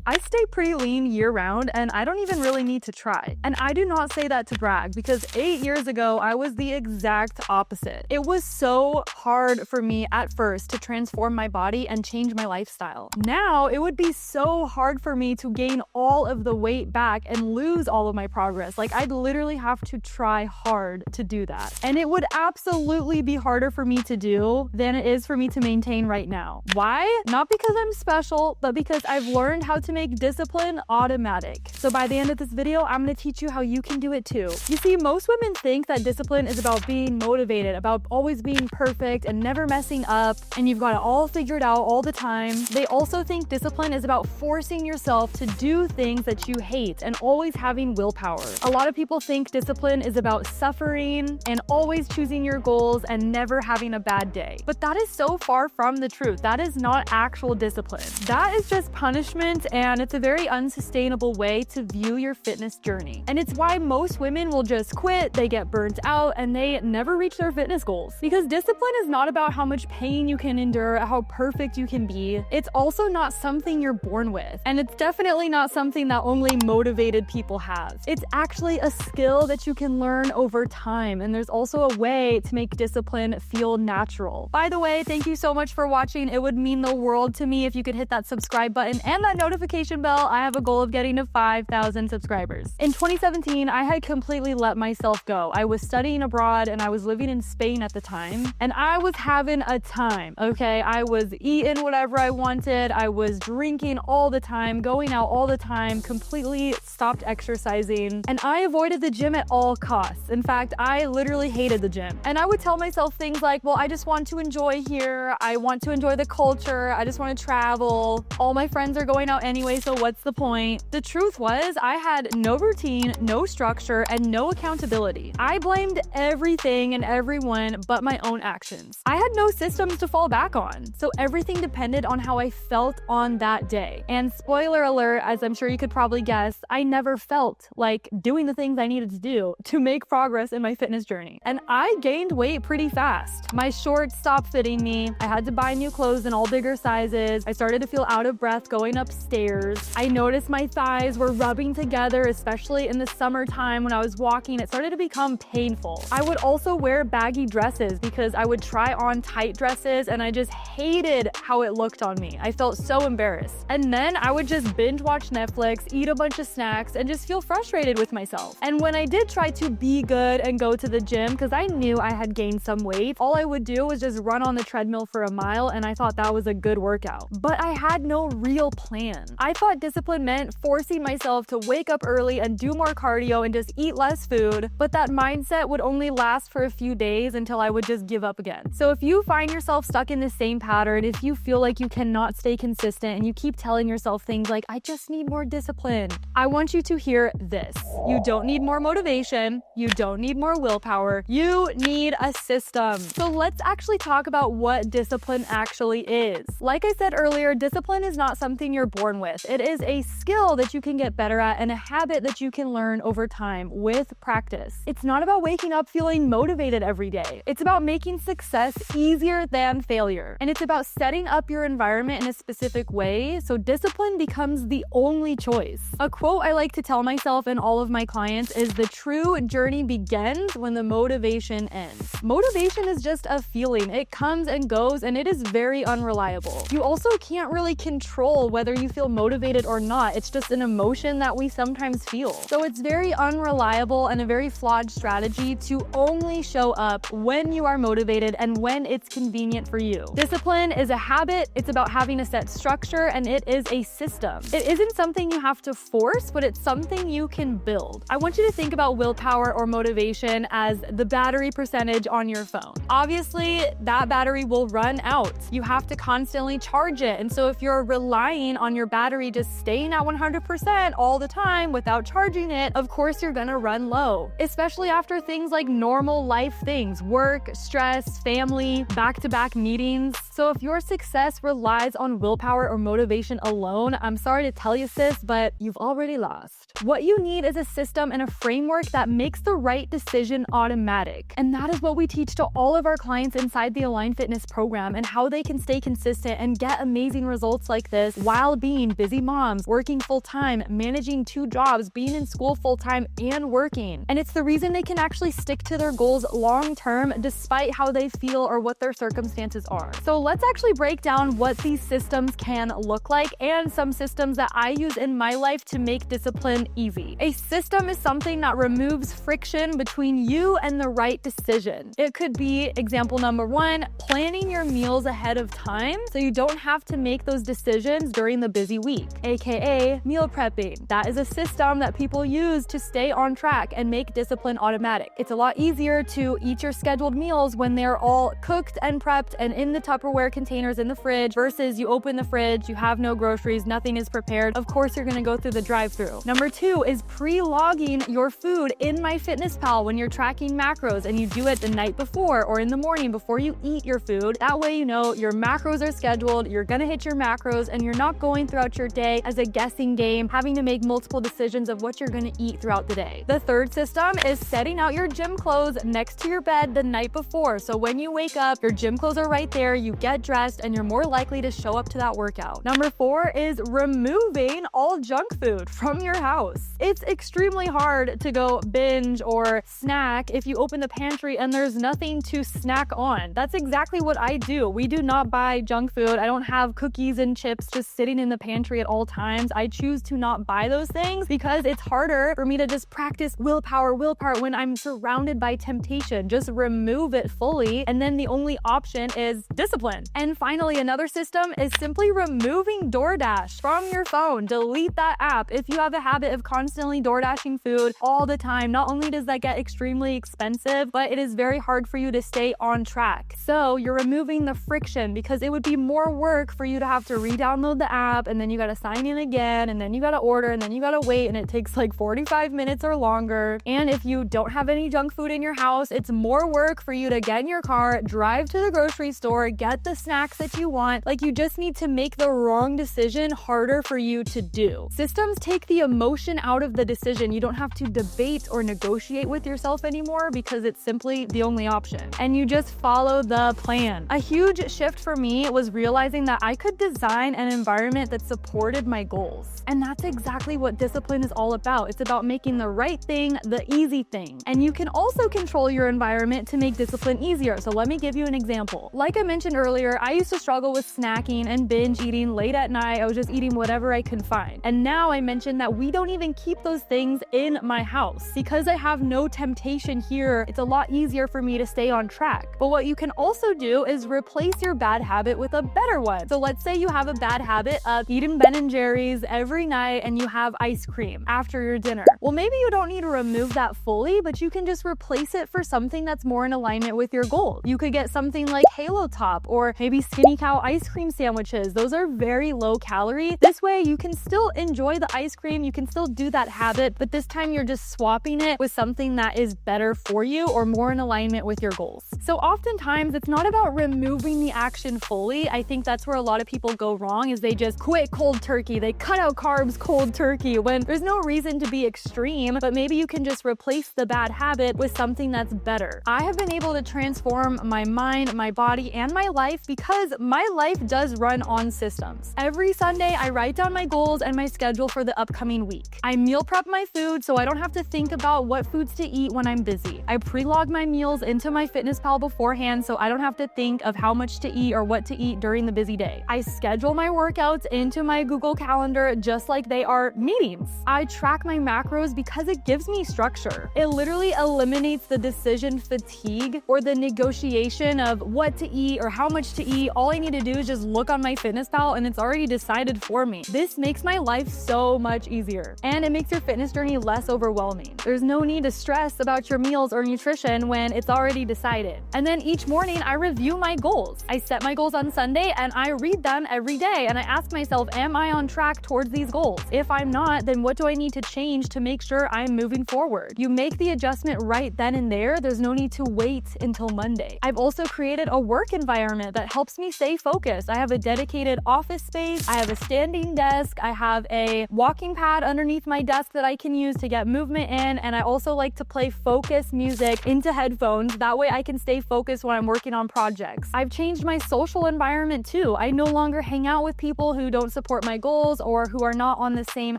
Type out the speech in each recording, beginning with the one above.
I stay pretty lean year round and I don't even really need to try. And I do not say that to brag because 8 years ago, I was the exact opposite. It was so hard for me at first to transform my body and change my lifestyle. Now, it would be so hard for me to gain all of the weight back and lose all of my progress. Like, I'd literally have to try hard to do that. And it would absolutely be harder for me to do than it is for me to maintain right now. Why? Not because I'm special, but because I've learned how to make discipline automatic. So by the end of this video, I'm gonna teach you how you can do it too. You see, most women think that discipline is about being motivated, about always being perfect and never messing up, and you've got it all figured out all the time. They also think discipline is about forcing yourself to do things that you hate and always having willpower. A lot of people think discipline is about suffering and always choosing your goals and never having a bad day. But that is so far from the truth. That is not actual discipline. That is just punishment, and it's a very unsustainable way to view your fitness journey. And it's why most women will just quit, they get burnt out, and they never reach their fitness goals. Because discipline is not about how much pain you can endure, how perfect you can be. It's also not something you're born with. And it's definitely not something that only motivated people have. It's actually a skill that you can learn over time. And there's also a way to make discipline feel natural. By the way, thank you so much for watching. It would mean the world to me if you could hit that subscribe button and that notification bell. I have a goal of getting to 5,000 subscribers. In 2017, I had completely let myself go. I was studying abroad and I was living in Spain at the time, and I was having a time, okay? I was eating whatever I wanted. I was drinking all the time, going out all the time, completely stopped exercising, and I avoided the gym at all costs. In fact, I literally hated the gym. And I would tell myself things like, well, I just want to enjoy here. I want to enjoy the culture. I just want to travel. All my friends are going out anyway, so what's the point? The truth was, I had no routine, no structure, and no accountability. I blamed everything and everyone but my own actions. I had no systems to fall back on, so everything depended on how I felt on that day. And spoiler alert, as I'm sure you could probably guess, I never felt like doing the things I needed to do to make progress in my fitness journey. And I gained weight pretty fast. My shorts stopped fitting me. I had to buy new clothes in all bigger sizes. I started to feel out of breath going upstairs. I noticed my thighs were rubbing together, especially in the summertime when I was walking. It started to become painful. I would also wear baggy dresses because I would try on tight dresses and I just hated how it looked on me. I felt so embarrassed. And then I would just binge watch Netflix, eat a bunch of snacks, and just feel frustrated with myself. And when I did try to be good and go to the gym, because I knew I had gained some weight, all I would do was just run on the treadmill for a mile, and I thought that was a good workout. But I had no real plan. I thought discipline meant forcing myself to wake up early and do more cardio and just eat less food, but that mindset would only last for a few days until I would just give up again. So if you find yourself stuck in the same pattern, if you feel like you cannot stay consistent and you keep telling yourself things like, I just need more discipline, I want you to hear this. You don't need more motivation. You don't need more willpower. You need a system. So let's actually talk about what discipline actually is. Like I said earlier, discipline is not something you're born with. It is a skill that you can get better at and a habit that you can learn over time with practice. It's not about waking up feeling motivated every day. It's about making success easier than failure. And it's about setting up your environment in a specific way so discipline becomes the only choice. A quote I like to tell myself and all of my clients is, the true journey begins when the motivation ends. Motivation is just a feeling. It comes and goes, and it is very unreliable. You also can't really control whether you feel motivated or not. It's just an emotion that we sometimes feel. So it's very unreliable and a very flawed strategy to only show up when you are motivated and when it's convenient for you. Discipline is a habit. It's about having a set structure, and it is a system. It isn't something you have to force, but it's something you can build. I want you to think about willpower or motivation as the battery percentage on your phone. Obviously, that battery will run out. You have to constantly charge it. And so if you're relying on your battery just staying at 100% all the time without charging it, of course you're gonna run low, especially after things like normal life things, work, stress, family, back-to-back meetings. So if your success relies on willpower or motivation alone, I'm sorry to tell you, sis, but you've already lost. What you need is a system and a framework that makes the right decision automatic. And that is what we teach to all of our clients inside the Align Fitness program, and how they can stay consistent and get amazing results like this while being busy moms, working full-time, managing 2 jobs, being in school full-time and working. And it's the reason they can actually stick to their goals long-term despite how they feel or what their circumstances are. So let's actually break down what these systems can look like and some systems that I use in my life to make discipline easy. A system is something that removes friction between you and the right decision. It could be, example number 1, planning your meals ahead of time so you don't have to make those decisions during the busy week, aka meal prepping. That is a system that people use to stay on track and make discipline automatic. It's a lot easier to eat your scheduled meals when they're all cooked and prepped and in the Tupperware containers in the fridge versus you open the fridge, you have no groceries, nothing is prepared. Of course, you're gonna go through the drive-thru. Number 2 is pre-logging your food in MyFitnessPal when you're tracking macros, and you do it the night before or in the morning before you eat your food. That way you know your macros are scheduled, you're gonna hit your macros, and you're not going throughout your day as a guessing game, having to make multiple decisions of what you're gonna eat throughout the day. The third system is setting out your gym clothes next to your bed the night before. So when you wake up, your gym clothes are right there, you get dressed, and you're more likely to show up to that workout. Number 4 is removing all junk food from your house. It's extremely hard to go binge or snack if you open the pantry and there's nothing to snack on. That's exactly what I do. We do not buy junk food. I don't have cookies and chips just sitting in the pantry at all times. I choose to not buy those things because it's harder for me to just practice willpower when I'm surrounded by temptation. Just remove it fully, and then the only option is discipline. And finally, another system is simply removing DoorDash from your phone. Delete that app. If you have a habit of constantly DoorDashing food all the time, not only does that get extremely expensive, but it is very hard for you to stay on track. So you're removing the friction, because it would be more work for you to have to re-download the app, and then you gotta sign in again, and then you gotta order, and then you gotta wait, and it takes like 45 minutes or longer. And if you don't have any junk food in your house, it's more work for you to get in your car, drive to the grocery store, get the snacks that you want. Like, you just need to make the wrong decision harder for you to do. Systems take the emotion out of the decision. You don't have to debate or negotiate with yourself anymore because it's simply the only option. And you just follow the plan. A huge shift for me was realizing that I could design an environment that supported my goals. And that's exactly what discipline is all about. It's about making the right thing the easy thing. And you can also control your environment to make discipline easier. So let me give you an example. Like I mentioned earlier, I used to struggle with snacking and binge eating late at night. I was just eating whatever I could find. And now I mentioned that we don't even keep those things in my house. Because I have no temptation here, it's a lot easier for me to stay on track. But what you can also do is replace your bad habit with a better one. So let's say you have a bad habit of eating Ben & Jerry's every night and you have ice cream after your dinner. Well, maybe you don't need to remove that fully, but you can just replace it for something that's more in alignment with your goals. You could get something like Halo Top or maybe Skinny Cow ice cream sandwiches. Those are very low calorie. This way you can still enjoy the ice cream, you can still do that habit, but this time you're just swapping it with something that is better for you or more in alignment with your goals. So oftentimes it's not about removing the action fully. I think that's where a lot of people go wrong, is they just quit cold turkey. They cut out carbs cold turkey when there's no reason to be extreme, but maybe you can just replace the bad habit with something that's better. I have been able to transform my mind, my body, and my life because my life does run on systems. Every Sunday, I write down my goals and my schedule for the upcoming week. I meal prep my food so I don't have to think about what foods to eat when I'm busy. I pre-log my meals into MyFitnessPal beforehand so I don't have to think of how much to eat or what to eat during the busy day. I schedule my workouts into my Google Calendar just like they are meetings. I track my macros because it gives me structure. It literally eliminates the decision fatigue or the negotiation of what to eat or how much to eat. All I need to do is just look on MyFitnessPal and it's already decided for me. This makes my life so much easier, and it makes your fitness journey less overwhelming. There's no need to stress about your meals or nutrition when it's already decided. And then each morning I review my goals. I set my goals on Sunday and I read them every day and I ask myself, am I on track towards these goals? If I'm not, then what do I need to change to make sure I'm moving forward? You make the adjustment right then and there. There's no need to wait until Monday. I've also created a work environment that helps me stay focused. I have a dedicated office space. I have a standing desk. I have a walking pad underneath my desk that I can use to get movement in. And I also like to play focus music into headphones. That way I can stay focused when I'm working on projects. I've changed my social environment too. I no longer hang out with people who don't support my goals or who are not on the same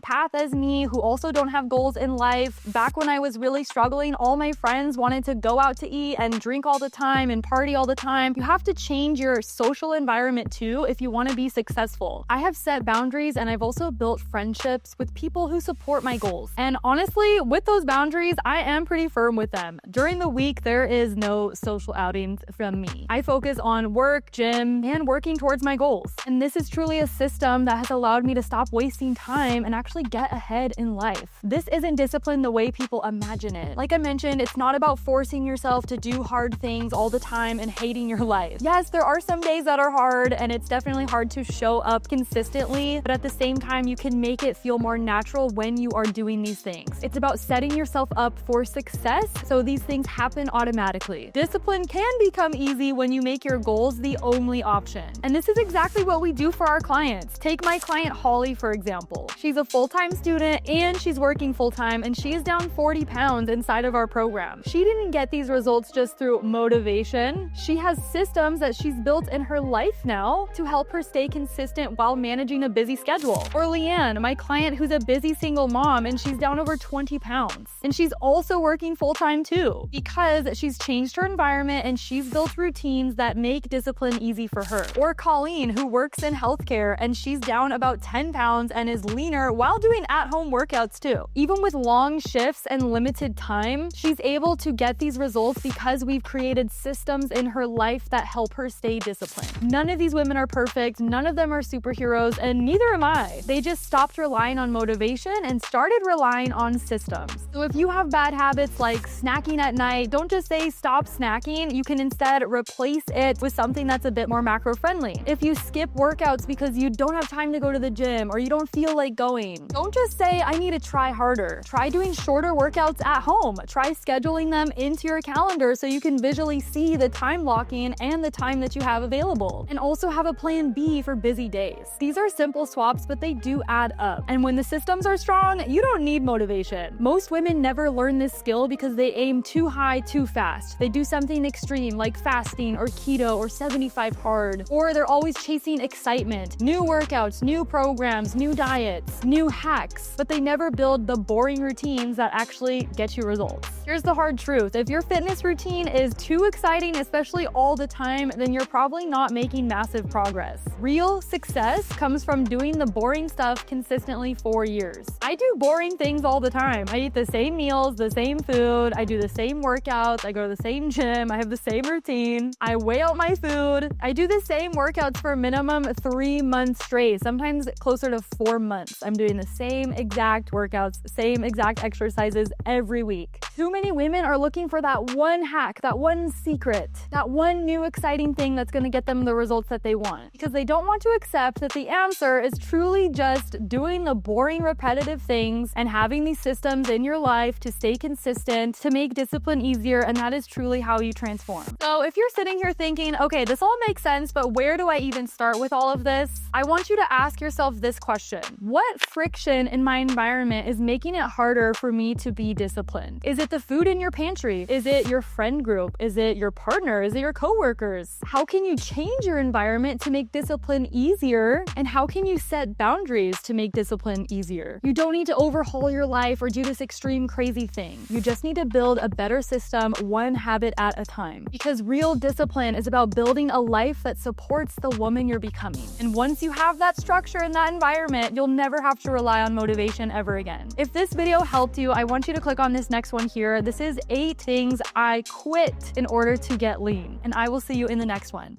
path as me, who also don't have goals in life. Back when I was really struggling, all my friends wanted to go out to eat and drink all the time and party all the time. You have to change your social environment too if you want to be successful. I have set boundaries and I've also built friendships with people who support my goals. And honestly, with those boundaries, I am pretty firm with them. During the week, there is no social outings from me. I focus on work, gym, and working towards my goals. And this is truly a system that has allowed me to stop wasting time and actually get ahead in life. This isn't discipline the way people imagine it. Like I mentioned, it's not about forcing yourself to do hard things all the time and hating your life. Yes, there are some days that are hard and it's definitely hard to show up consistently, but at the same time, you can make it feel more natural when you are doing these things. It's about setting yourself up for success so these things happen automatically. Discipline can become easy when you make your goals the only option. And this is exactly what we do for our clients. Take my client Holly, for example. She's a full-time student and she's working full-time and she is down 40 pounds inside of our program. She didn't get these results just through motivation. She has systems that she's built in her life now to help her stay consistent while managing a busy schedule. Or Leanne, my client who's a busy single mom and she's down over 20 pounds. And she's also working full-time too because she's changed her environment and she's built routines that make discipline easy for her. Or Colleen, who works in healthcare and she's down about 10 pounds and is leaner while doing at-home workouts too. Even with long shifts and limited time, she's able to get these results because we've created systems in her life that help her stay disciplined. None of these women are perfect, none of them are superheroes, and neither am I. They just stopped relying on motivation and started relying on systems. So if you have bad habits like snacking at night, don't just say stop snacking. You can instead replace it with something that's a bit more macro-friendly. If you skip workouts because you don't have time to go to the gym or you don't feel like going, don't just say I need to try harder. Try doing shorter workouts at home. Try scheduling them into your calendar so you can visually see the time blocking and the time that you have available. And also have a plan B for busy days. These are simple swaps, but they do add up. And when the systems are strong, you don't need motivation. Most women never learn this skill because they aim too high too fast. They do something extreme like fasting or keto or 75 hard, or they're always chasing excitement, new workouts, new programs, new diets, new hacks, but they never build the boring routines that actually get you results. Here's the hard truth. If your fitness routine is too exciting, especially all the time, then you're probably not making massive progress. Real success comes from doing the boring stuff consistently for years. I do boring things all the time. I eat the same meals, the same food, I do the same workouts, I go to the same gym, I have the same routine, I weigh out my food, I do the same workouts for a minimum 3 months straight, sometimes closer to 4 months. I'm doing the same exact workouts, same exact exercises every week. Too many women are looking for that one hack, that one secret, that one new exciting thing that's going to get them the results that they want, because they don't want to accept that the answer is truly just doing the boring, repetitive things and having these systems in your life to stay consistent, to make discipline easier, and that is truly how you transform. So if you're sitting here thinking, okay, this all makes sense, but where do I even start with all of this? I want you to ask yourself this question. What friction in my environment is making it harder for me to be disciplined? Is it the food in your pantry? Is it your friend group? Is it your partner? Is it your coworkers? How can you change your environment to make discipline easier? And how can you set boundaries to make discipline easier? You don't need to overhaul your life or do this extreme crazy thing. You just need to build a better system, one habit at a time. Because real discipline is about building a life that supports the woman you're becoming. And once you have that structure in that environment, you'll never have to rely on motivation ever again. If this video helped you, I want you to click on this next one here. This is 8 things I quit in order to get lean. And I will see you in the next one.